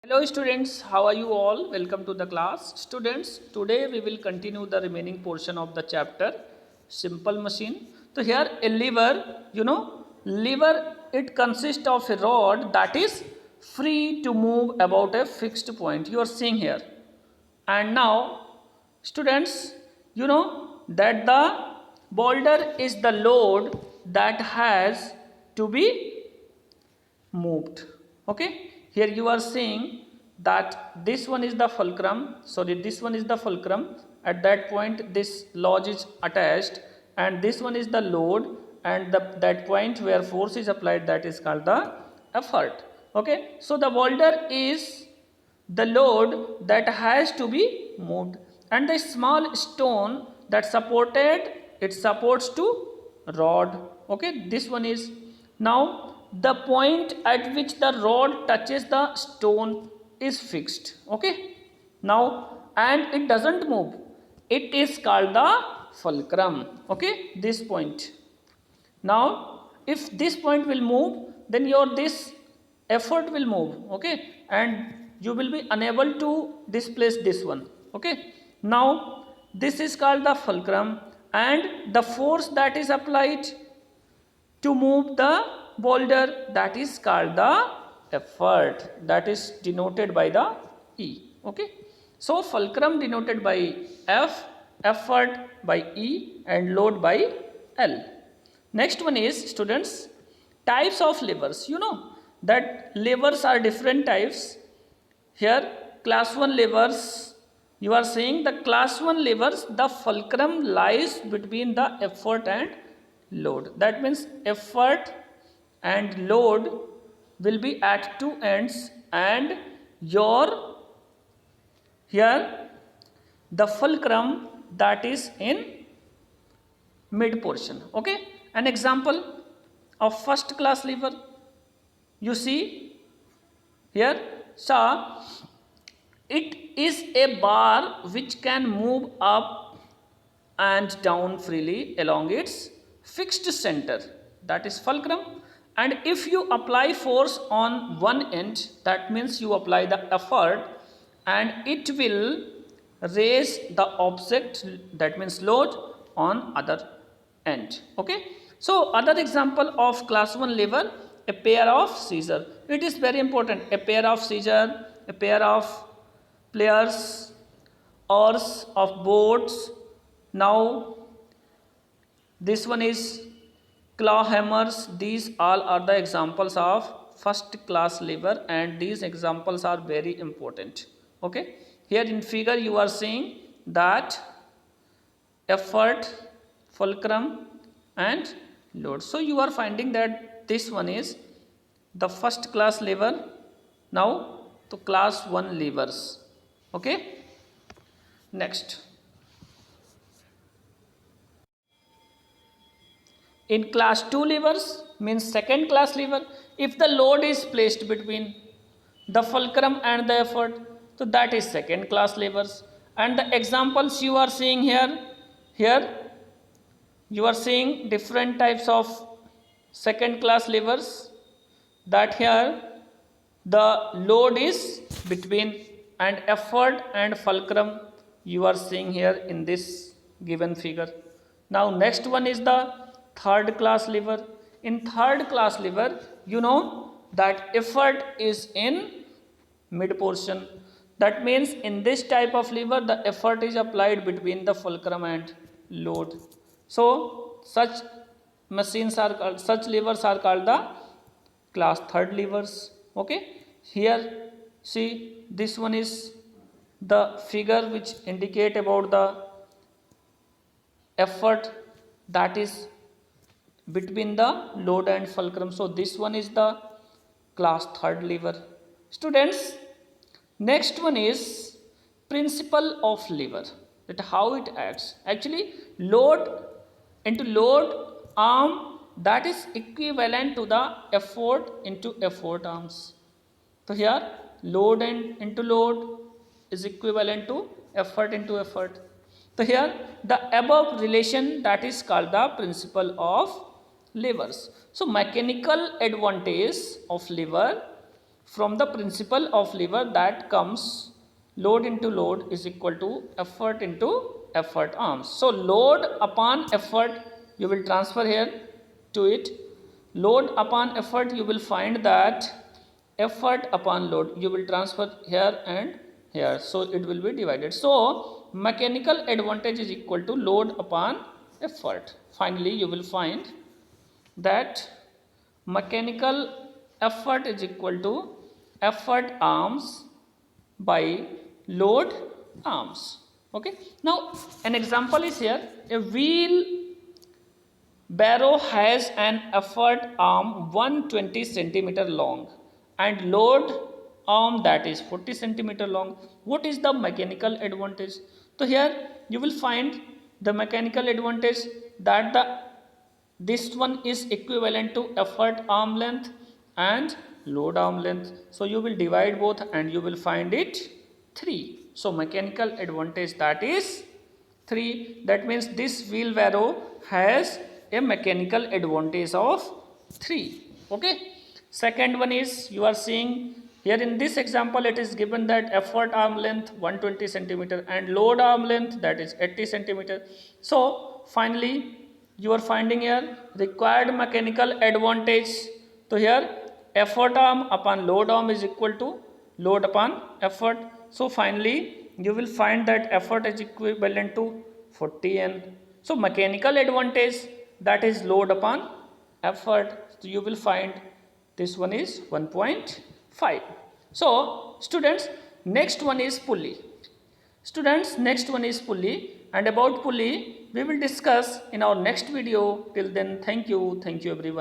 Hello students, how are you all? Welcome to the class. Students, today we will continue the remaining portion of the chapter Simple Machine. So here a lever, lever it consists of a rod that is free to move about a fixed point. You are seeing here. And now students, you know that the boulder is the load that has to be moved. Okay, here you are seeing that this one is the fulcrum, sorry, this one is the fulcrum. At that point this lodge is attached and this one is the load, and that point where force is applied, that is called the effort. Okay, so the boulder is the load that has to be moved, and the small stone that supported, it supports to rod. Okay, this one is now the point at which the rod touches the stone is fixed. Okay, now and it doesn't move, it is called the fulcrum. Okay, this point. Now if this point will move, then your this effort will move. Okay, and you will be unable to displace this one. Okay, now this is called the fulcrum, and the force that is applied to move the boulder, that is called the effort, that is denoted by the E. Okay, so fulcrum denoted by F, effort by E, and load by L. Next one is students types of levers. You know that levers are different types. Here class 1 levers, you are saying the class 1 levers, the fulcrum lies between the effort and load. That means effort and load will be at two ends, and your here the fulcrum that is in mid portion. Okay, an example of first class lever you see here. So it is a bar which can move up and down freely along its fixed center, that is fulcrum. And if you apply force on one end, that means you apply the effort, and it will raise the object, that means load, on other end. Okay, so other example of class 1 lever, a pair of scissors. It is very important, a pair of scissors, a pair of pliers, oars of boats. Now this one is claw hammers. These all are the examples of first class lever, and these examples are very important. Okay, here in figure you are seeing that effort, fulcrum, and load. So you are finding that this one is the first class lever. Now to class 1 levers. Okay, next in class 2 levers means second class lever. If the load is placed between the fulcrum and the effort, so that is second class levers. And the examples you are seeing here you are seeing different types of second class levers, that here the load is between and effort and fulcrum, you are seeing here in this given figure. Now next one is the third class lever. In third class lever, you know that effort is in mid portion. That means in this type of lever the effort is applied between the fulcrum and load. So such machines are called, such levers are called the class third levers. Okay, here see this one is the figure which indicate about the effort that is between the load and fulcrum. So this one is the class third lever. Students, next one is principle of lever, that how it acts. Actually load into load arm, that is equivalent to the effort into effort arms. So here load and into load is equivalent to effort into effort. So here the above relation, that is called the principle of levers. So mechanical advantage of lever: from the principle of lever that comes load into load is equal to effort into effort arms. So load upon effort you will transfer here to it. Load upon effort you will find that effort upon load you will transfer here and here. So it will be divided. So mechanical advantage is equal to load upon effort. Finally you will find that mechanical effort is equal to effort arms by load arms. Okay. Now an example is here. A wheel barrow has an effort arm 120 centimeter long and load arm that is 40 centimeter long. What is the mechanical advantage? So here you will find the mechanical advantage that this one is equivalent to effort arm length and load arm length. So you will divide both and you will find it 3. So mechanical advantage that is 3. That means this wheelbarrow has a mechanical advantage of 3. Okay. Second one is you are seeing here in this example it is given that effort arm length 120 centimeter and load arm length that is 80 centimeter. So finally you are finding here required mechanical advantage. So here effort arm upon load arm is equal to load upon effort. So finally you will find that effort is equivalent to 40 N. So mechanical advantage that is load upon effort. So you will find this one is 1.5. So students, next one is pulley. Students, next one is pulley, and about pulley we will discuss in our next video. Till then, thank you everyone.